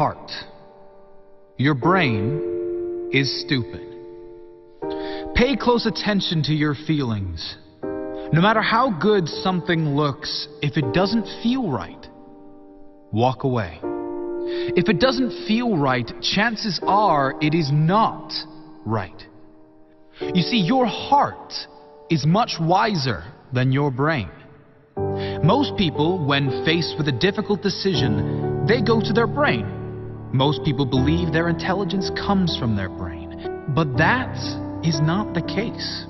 heart. Your brain is stupid. Pay close attention to your feelings. No matter how good something looks, if it doesn't feel right, walk away. If it doesn't feel right, chances are it is not right. You see, your heart is much wiser than your brain. Most people, when faced with a difficult decision, they go to their brain. Most people believe their intelligence comes from their brain. But that is not the case.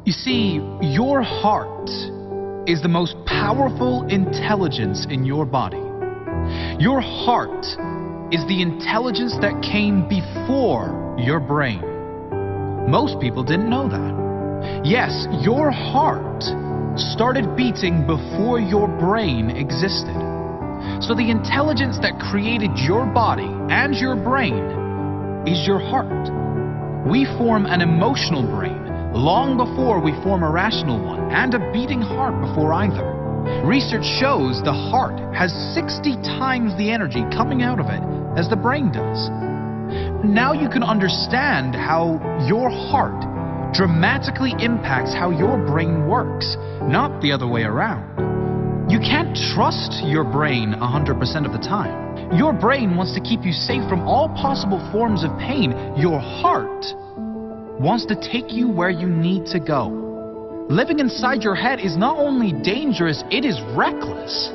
You see, your heart is the most powerful intelligence in your body. Your heart is the intelligence that came before your brain. Most people didn't know that. Yes, your heart started beating before your brain existed. So the intelligence that created your body and your brain is your heart. We form an emotional brain long before we form a rational one, and a beating heart before either. Research shows the heart has 60 times the energy coming out of it as the brain does. Now you can understand how your heart dramatically impacts how your brain works, not the other way around. You can't trust your brain 100% of the time. Your brain wants to keep you safe from all possible forms of pain. Your heart wants to take you where you need to go. Living inside your head is not only dangerous, it is reckless.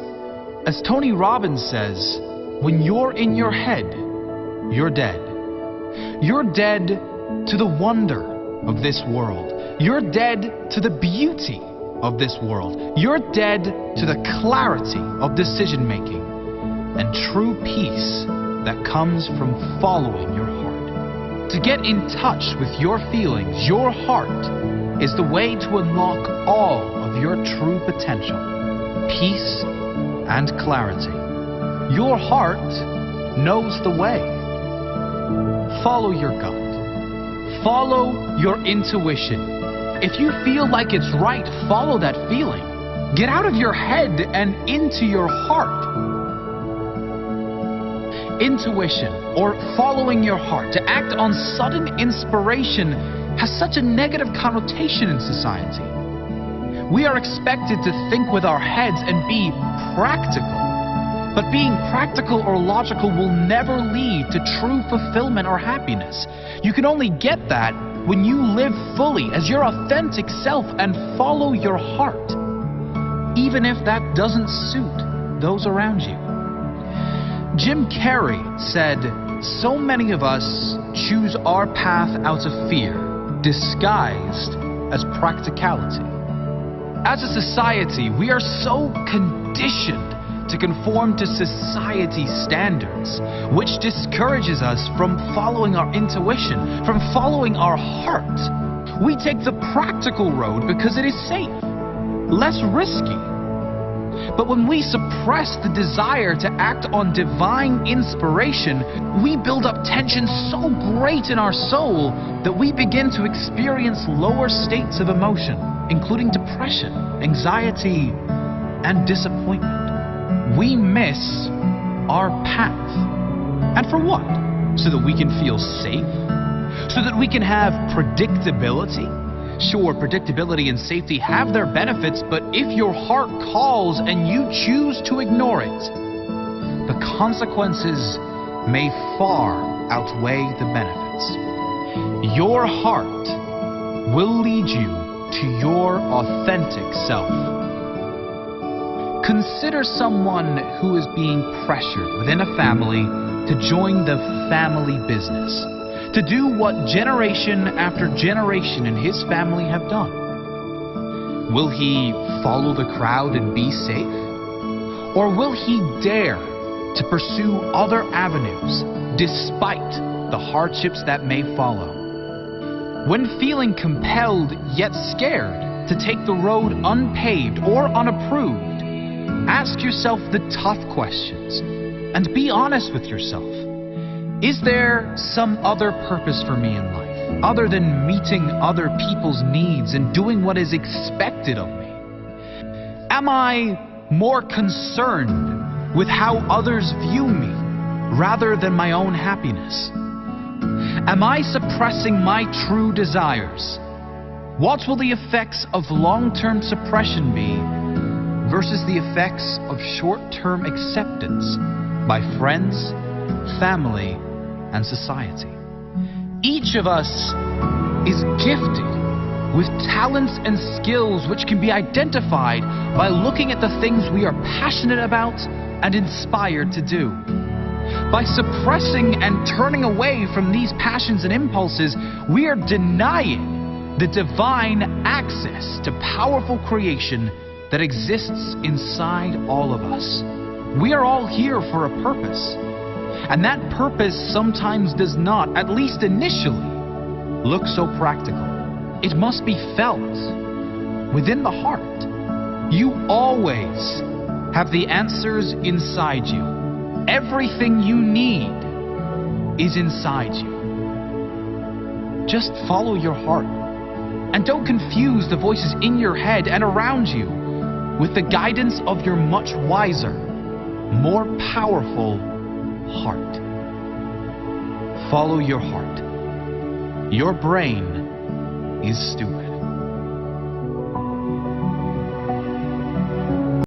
As Tony Robbins says, when you're in your head, you're dead. You're dead to the wonder of this world. You're dead to the beauty of this world. You're dead to the clarity of decision making and true peace that comes from following your heart. To get in touch with your feelings, your heart is the way to unlock all of your true potential, peace and clarity. Your heart knows the way. Follow your gut. Follow your intuition. If you feel like it's right, follow that feeling. Get out of your head and into your heart. Intuition, or following your heart, to act on sudden inspiration, has such a negative connotation in society. We are expected to think with our heads and be practical. But being practical or logical will never lead to true fulfillment or happiness. You can only get that when you live fully as your authentic self and follow your heart, even if that doesn't suit those around you. Jim Carrey said, "So many of us choose our path out of fear, disguised as practicality." As a society, we are so conditioned to conform to society's standards, which discourages us from following our intuition, from following our heart. We take the practical road because it is safe, less risky. But when we suppress the desire to act on divine inspiration, we build up tension so great in our soul that we begin to experience lower states of emotion, including depression, anxiety, and disappointment. We miss our path. And for what? So that we can feel safe? So that we can have predictability? Sure, predictability and safety have their benefits, but if your heart calls and you choose to ignore it, the consequences may far outweigh the benefits. Your heart will lead you to your authentic self. Consider someone who is being pressured within a family to join the family business, to do what generation after generation in his family have done. Will he follow the crowd and be safe? Or will he dare to pursue other avenues despite the hardships that may follow? When feeling compelled yet scared to take the road unpaved or unapproved, ask yourself the tough questions and be honest with yourself. Is there some other purpose for me in life, other than meeting other people's needs and doing what is expected of me? Am I more concerned with how others view me rather than my own happiness? Am I suppressing my true desires? What will the effects of long-term suppression be versus the effects of short-term acceptance by friends, family, and society? Each of us is gifted with talents and skills which can be identified by looking at the things we are passionate about and inspired to do. By suppressing and turning away from these passions and impulses, we are denying the divine access to powerful creation that exists inside all of us. We are all here for a purpose, and that purpose sometimes does not, at least initially, look so practical. It must be felt within the heart. You always have the answers inside you. Everything you need is inside you. Just follow your heart, and don't confuse the voices in your head and around you with the guidance of your much wiser, more powerful heart. Follow your heart. Your brain is stupid.